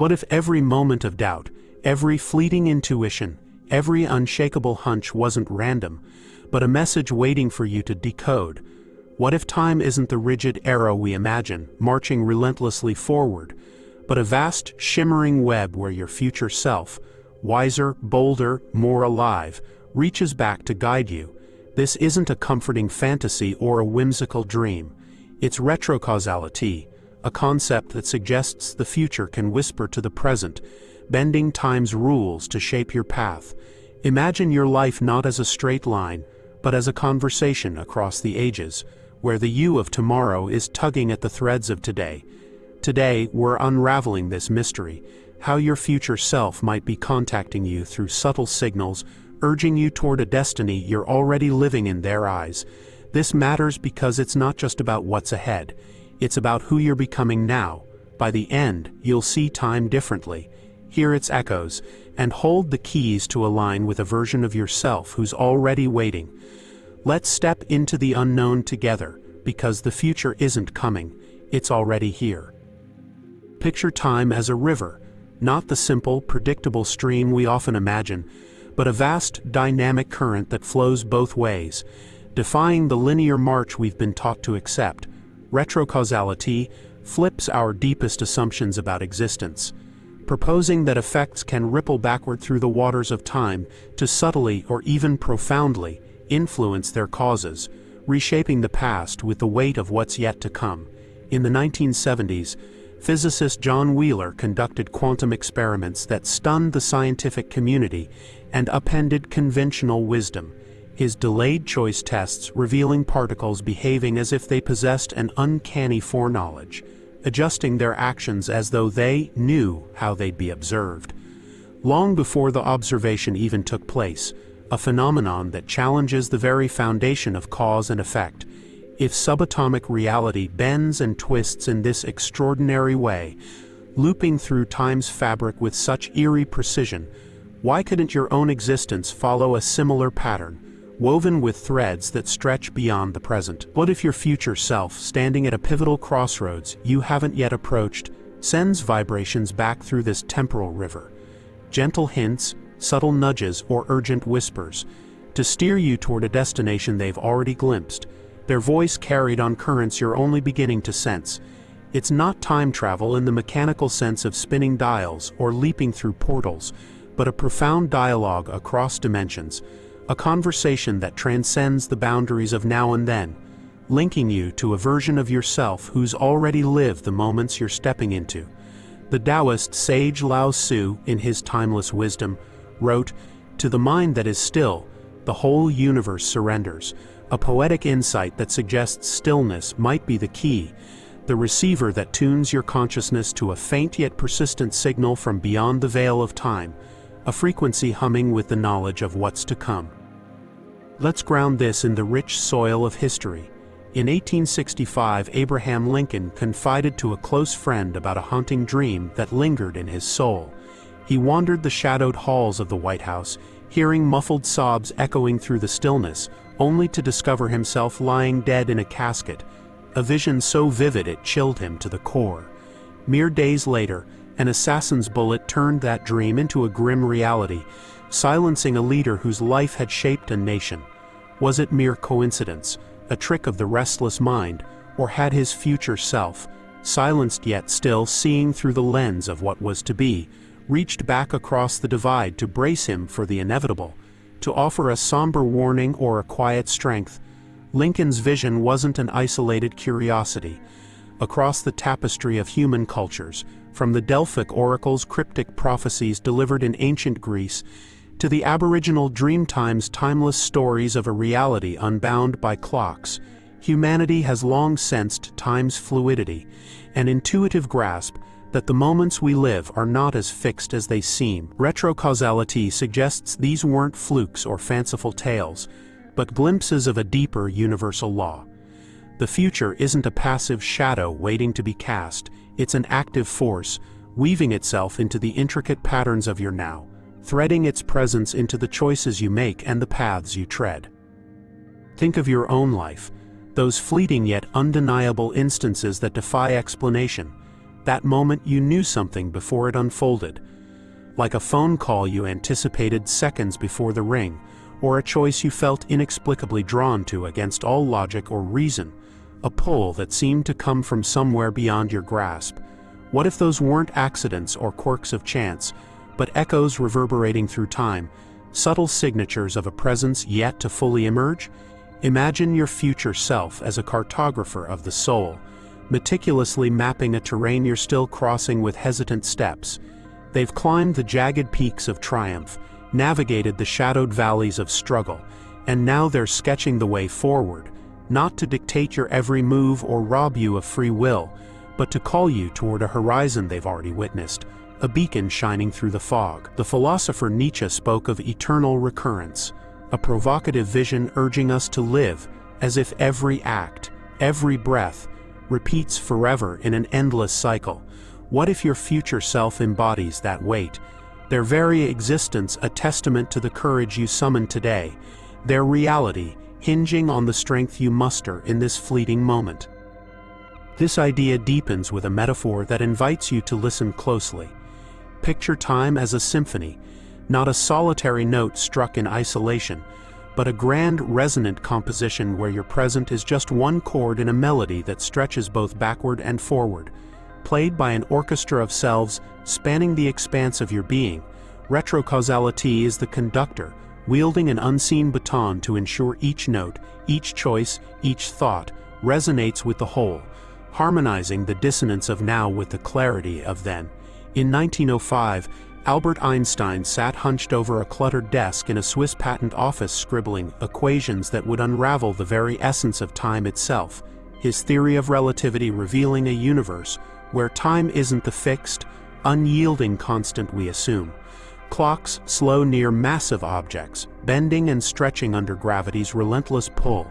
What if every moment of doubt, every fleeting intuition, every unshakable hunch wasn't random, but a message waiting for you to decode? What if time isn't the rigid arrow we imagine, marching relentlessly forward, but a vast, shimmering web where your future self, wiser, bolder, more alive, reaches back to guide you? This isn't a comforting fantasy or a whimsical dream. It's retrocausality, a concept that suggests the future can whisper to the present, bending time's rules to shape your path. Imagine your life not as a straight line, but as a conversation across the ages, where the you of tomorrow is tugging at the threads of today. Today, we're unraveling this mystery, how your future self might be contacting you through subtle signals, urging you toward a destiny you're already living in their eyes. This matters because it's not just about what's ahead, it's about who you're becoming now. By the end, you'll see time differently, hear its echoes, and hold the keys to align with a version of yourself who's already waiting. Let's step into the unknown together, because the future isn't coming, it's already here. Picture time as a river, not the simple, predictable stream we often imagine, but a vast, dynamic current that flows both ways, defying the linear march we've been taught to accept. Retrocausality flips our deepest assumptions about existence, proposing that effects can ripple backward through the waters of time to subtly or even profoundly influence their causes, reshaping the past with the weight of what's yet to come. In the 1970s, physicist John Wheeler conducted quantum experiments that stunned the scientific community and upended conventional wisdom, his delayed choice tests revealing particles behaving as if they possessed an uncanny foreknowledge, adjusting their actions as though they knew how they'd be observed. Long before the observation even took place, a phenomenon that challenges the very foundation of cause and effect. If subatomic reality bends and twists in this extraordinary way, looping through time's fabric with such eerie precision, why couldn't your own existence follow a similar pattern, woven with threads that stretch beyond the present? What if your future self, standing at a pivotal crossroads you haven't yet approached, sends vibrations back through this temporal river? Gentle hints, subtle nudges, or urgent whispers, to steer you toward a destination they've already glimpsed, their voice carried on currents you're only beginning to sense. It's not time travel in the mechanical sense of spinning dials or leaping through portals, but a profound dialogue across dimensions, a conversation that transcends the boundaries of now and then, linking you to a version of yourself who's already lived the moments you're stepping into. The Taoist sage Lao Tzu, in his timeless wisdom, wrote, "To the mind that is still, the whole universe surrenders," a poetic insight that suggests stillness might be the key, the receiver that tunes your consciousness to a faint yet persistent signal from beyond the veil of time, a frequency humming with the knowledge of what's to come. Let's ground this in the rich soil of history. In 1865, Abraham Lincoln confided to a close friend about a haunting dream that lingered in his soul. He wandered the shadowed halls of the White House, hearing muffled sobs echoing through the stillness, only to discover himself lying dead in a casket, a vision so vivid it chilled him to the core. Mere days later, an assassin's bullet turned that dream into a grim reality, silencing a leader whose life had shaped a nation. Was it mere coincidence, a trick of the restless mind, or had his future self, silenced yet still seeing through the lens of what was to be, reached back across the divide to brace him for the inevitable, to offer a somber warning or a quiet strength? Lincoln's vision wasn't an isolated curiosity. Across the tapestry of human cultures, from the Delphic oracle's cryptic prophecies delivered in ancient Greece, to the Aboriginal Dreamtime's timeless stories of a reality unbound by clocks, humanity has long sensed time's fluidity, an intuitive grasp that the moments we live are not as fixed as they seem. Retrocausality suggests these weren't flukes or fanciful tales, but glimpses of a deeper universal law. The future isn't a passive shadow waiting to be cast, it's an active force, weaving itself into the intricate patterns of your now, threading its presence into the choices you make and the paths you tread. Think of your own life, those fleeting yet undeniable instances that defy explanation. that moment you knew something before it unfolded. Like a phone call you anticipated seconds before the ring, or a choice you felt inexplicably drawn to against all logic or reason, a pull that seemed to come from somewhere beyond your grasp. What if those weren't accidents or quirks of chance, but echoes reverberating through time, subtle signatures of a presence yet to fully emerge? Imagine your future self as a cartographer of the soul, meticulously mapping a terrain you're still crossing with hesitant steps. They've climbed the jagged peaks of triumph, navigated the shadowed valleys of struggle, and now they're sketching the way forward, not to dictate your every move or rob you of free will, but to call you toward a horizon they've already witnessed, a beacon shining through the fog. The philosopher Nietzsche spoke of eternal recurrence, a provocative vision urging us to live as if every act, every breath, repeats forever in an endless cycle. What if your future self embodies that weight, their very existence a testament to the courage you summon today, their reality hinging on the strength you muster in this fleeting moment? This idea deepens with a metaphor that invites you to listen closely. Picture time as a symphony, not a solitary note struck in isolation, but a grand resonant composition where your present is just one chord in a melody that stretches both backward and forward. Played by an orchestra of selves spanning the expanse of your being, retrocausality is the conductor, wielding an unseen baton to ensure each note, each choice, each thought resonates with the whole, harmonizing the dissonance of now with the clarity of then. In 1905, Albert Einstein sat hunched over a cluttered desk in a Swiss patent office scribbling equations that would unravel the very essence of time itself, his theory of relativity revealing a universe where time isn't the fixed, unyielding constant we assume. Clocks slow near massive objects, bending and stretching under gravity's relentless pull,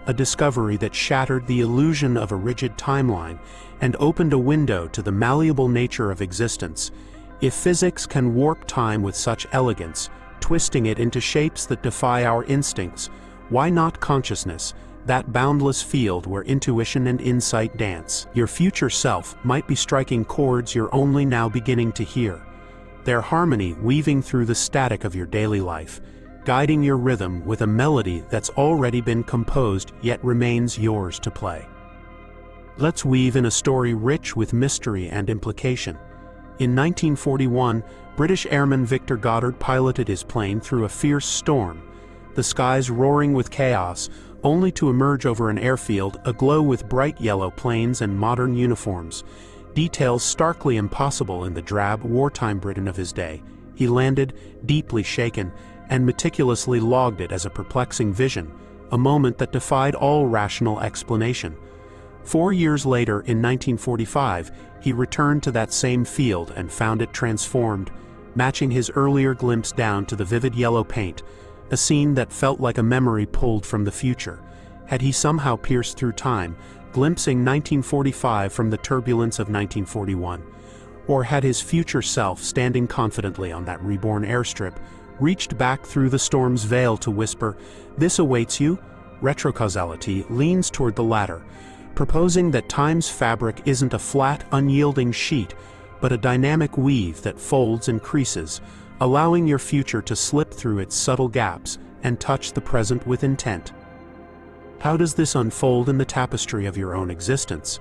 a discovery that shattered the illusion of a rigid timeline and opened a window to the malleable nature of existence. If physics can warp time with such elegance, twisting it into shapes that defy our instincts, why not consciousness, that boundless field where intuition and insight dance? Your future self might be striking chords you're only now beginning to hear, their harmony weaving through the static of your daily life, guiding your rhythm with a melody that's already been composed yet remains yours to play. Let's weave in a story rich with mystery and implication. In 1941, British airman Victor Goddard piloted his plane through a fierce storm, the skies roaring with chaos, only to emerge over an airfield aglow with bright yellow planes and modern uniforms, details starkly impossible in the drab, wartime Britain of his day. He landed, deeply shaken, and meticulously logged it as a perplexing vision, a moment that defied all rational explanation. 4 years later, in 1945, he returned to that same field and found it transformed, matching his earlier glimpse down to the vivid yellow paint, a scene that felt like a memory pulled from the future. Had he somehow pierced through time, glimpsing 1945 from the turbulence of 1941? Or had his future self, standing confidently on that reborn airstrip, reached back through the storm's veil to whisper, "This awaits you"? Retrocausality leans toward the latter, proposing that time's fabric isn't a flat, unyielding sheet, but a dynamic weave that folds and creases, allowing your future to slip through its subtle gaps and touch the present with intent. How does this unfold in the tapestry of your own existence?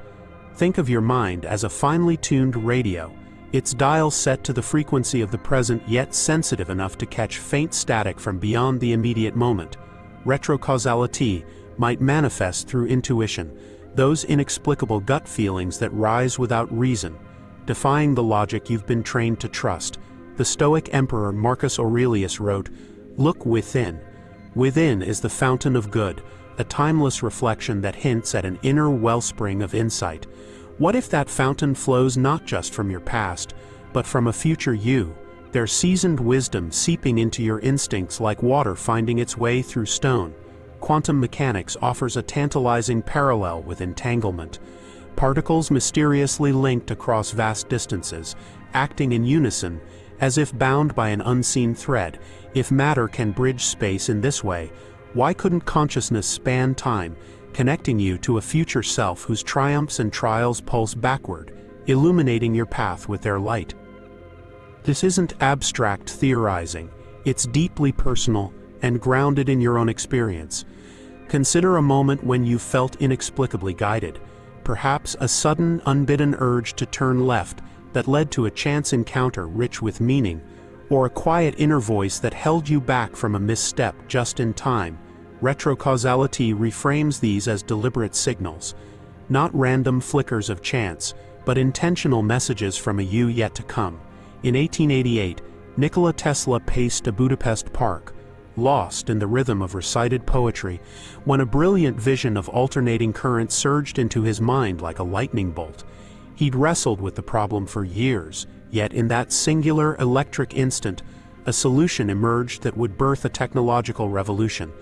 Think of your mind as a finely tuned radio, its dial set to the frequency of the present yet sensitive enough to catch faint static from beyond the immediate moment. Retrocausality might manifest through intuition, those inexplicable gut feelings that rise without reason, defying the logic you've been trained to trust. The Stoic emperor Marcus Aurelius wrote, "Look within. Within is the fountain of good, a timeless reflection that hints at an inner wellspring of insight." What if that fountain flows not just from your past, but from a future you, their seasoned wisdom seeping into your instincts like water finding its way through stone? Quantum mechanics offers a tantalizing parallel with entanglement. Particles mysteriously linked across vast distances, acting in unison, as if bound by an unseen thread. If matter can bridge space in this way, why couldn't consciousness span time, connecting you to a future self whose triumphs and trials pulse backward, illuminating your path with their light. This isn't abstract theorizing, it's deeply personal and grounded in your own experience. Consider a moment when you felt inexplicably guided, perhaps a sudden, unbidden urge to turn left that led to a chance encounter rich with meaning, or a quiet inner voice that held you back from a misstep just in time. Retrocausality reframes these as deliberate signals, not random flickers of chance, but intentional messages from a you yet to come. In 1888, Nikola Tesla paced a Budapest park, lost in the rhythm of recited poetry, when a brilliant vision of alternating currents surged into his mind like a lightning bolt. He'd wrestled with the problem for years, yet in that singular electric instant, a solution emerged that would birth a technological revolution.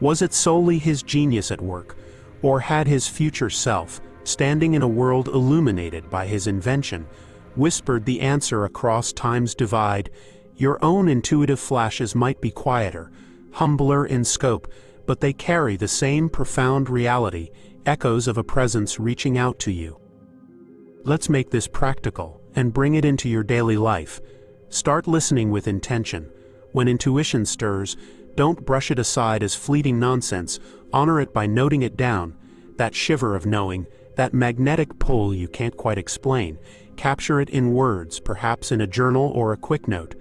Was it solely his genius at work, or had his future self, standing in a world illuminated by his invention, whispered the answer across time's divide? Your own intuitive flashes might be quieter, humbler in scope, but they carry the same profound reality, echoes of a presence reaching out to you. Let's make this practical and bring it into your daily life. Start listening with intention. When intuition stirs, don't brush it aside as fleeting nonsense, honor it by noting it down. That shiver of knowing, that magnetic pull you can't quite explain, capture it in words, perhaps in a journal or a quick note.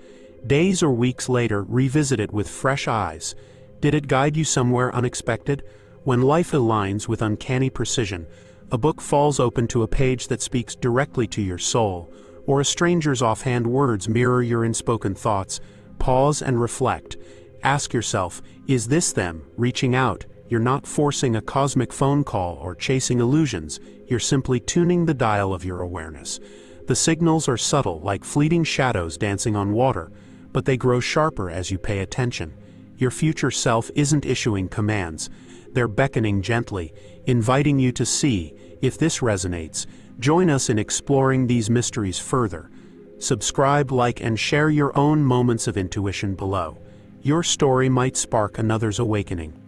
Days or weeks later, revisit it with fresh eyes. Did it guide you somewhere unexpected? When life aligns with uncanny precision, a book falls open to a page that speaks directly to your soul, or a stranger's offhand words mirror your unspoken thoughts. Pause and reflect. Ask yourself, is this them reaching out? You're not forcing a cosmic phone call or chasing illusions, you're simply tuning the dial of your awareness. The signals are subtle, like fleeting shadows dancing on water, but they grow sharper as you pay attention. Your future self isn't issuing commands, they're beckoning gently, inviting you to see. If this resonates, join us in exploring these mysteries further. Subscribe, like, and share your own moments of intuition below. Your story might spark another's awakening.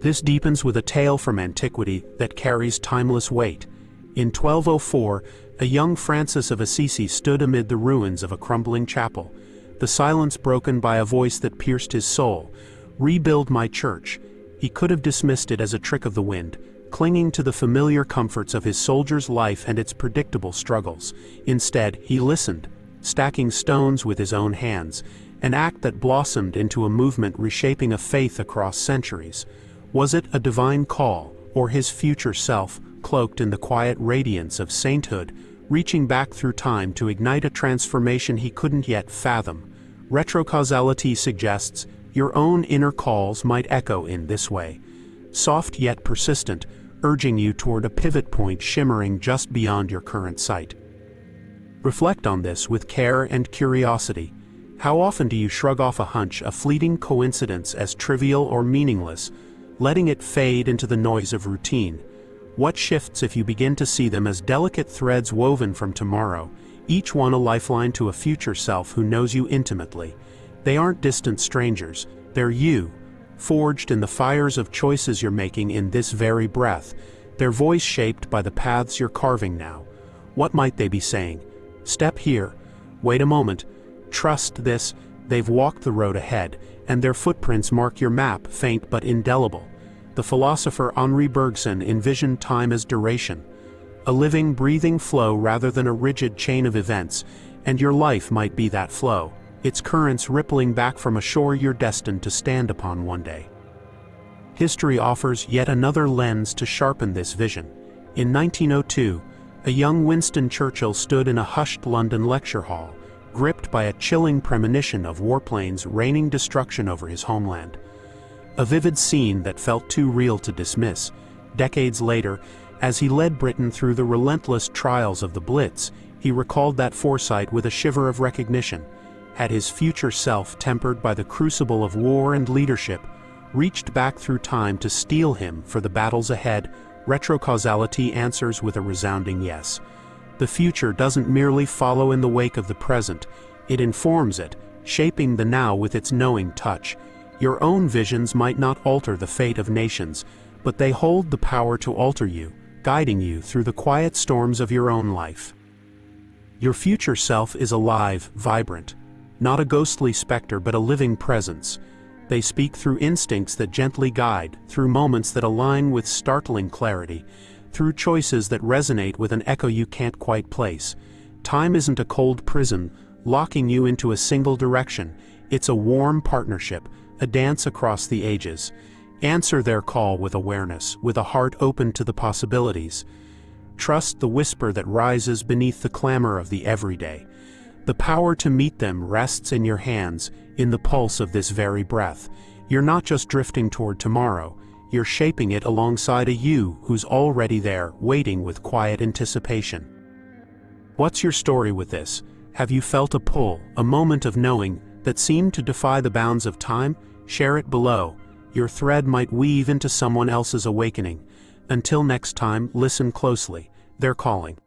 This deepens with a tale from antiquity that carries timeless weight. In 1204, a young Francis of Assisi stood amid the ruins of a crumbling chapel, the silence broken by a voice that pierced his soul. "Rebuild my church." He could have dismissed it as a trick of the wind, clinging to the familiar comforts of his soldier's life and its predictable struggles. Instead, he listened, stacking stones with his own hands, an act that blossomed into a movement reshaping a faith across centuries. Was it a divine call, or his future self, cloaked in the quiet radiance of sainthood, reaching back through time to ignite a transformation he couldn't yet fathom? Retrocausality suggests your own inner calls might echo in this way, soft yet persistent, urging you toward a pivot point shimmering just beyond your current sight. Reflect on this with care and curiosity. How often do you shrug off a hunch, a fleeting coincidence, as trivial or meaningless, letting it fade into the noise of routine? What shifts if you begin to see them as delicate threads woven from tomorrow, each one a lifeline to a future self who knows you intimately? They aren't distant strangers, they're you, forged in the fires of choices you're making in this very breath, their voice shaped by the paths you're carving now. What might they be saying? Step here. Wait a moment. Trust this. They've walked the road ahead, and their footprints mark your map, faint but indelible. The philosopher Henri Bergson envisioned time as duration, a living, breathing flow rather than a rigid chain of events, and your life might be that flow, its currents rippling back from a shore you're destined to stand upon one day. History offers yet another lens to sharpen this vision. In 1902, a young Winston Churchill stood in a hushed London lecture hall, gripped by a chilling premonition of warplanes raining destruction over his homeland. A vivid scene that felt too real to dismiss. Decades later, as he led Britain through the relentless trials of the Blitz, he recalled that foresight with a shiver of recognition. Had his future self, tempered by the crucible of war and leadership, reached back through time to steel him for the battles ahead? Retrocausality answers with a resounding yes. The future doesn't merely follow in the wake of the present, it informs it, shaping the now with its knowing touch. Your own visions might not alter the fate of nations, but they hold the power to alter you, guiding you through the quiet storms of your own life. Your future self is alive, vibrant. Not a ghostly specter but a living presence. They speak through instincts that gently guide, through moments that align with startling clarity, through choices that resonate with an echo you can't quite place. Time isn't a cold prison, locking you into a single direction. It's a warm partnership, a dance across the ages. Answer their call with awareness, with a heart open to the possibilities. Trust the whisper that rises beneath the clamor of the everyday. The power to meet them rests in your hands, in the pulse of this very breath. You're not just drifting toward tomorrow, you're shaping it alongside a you who's already there, waiting with quiet anticipation. What's your story with this? Have you felt a pull, a moment of knowing, that seemed to defy the bounds of time? Share it below. Your thread might weave into someone else's awakening. Until next time, listen closely. They're calling.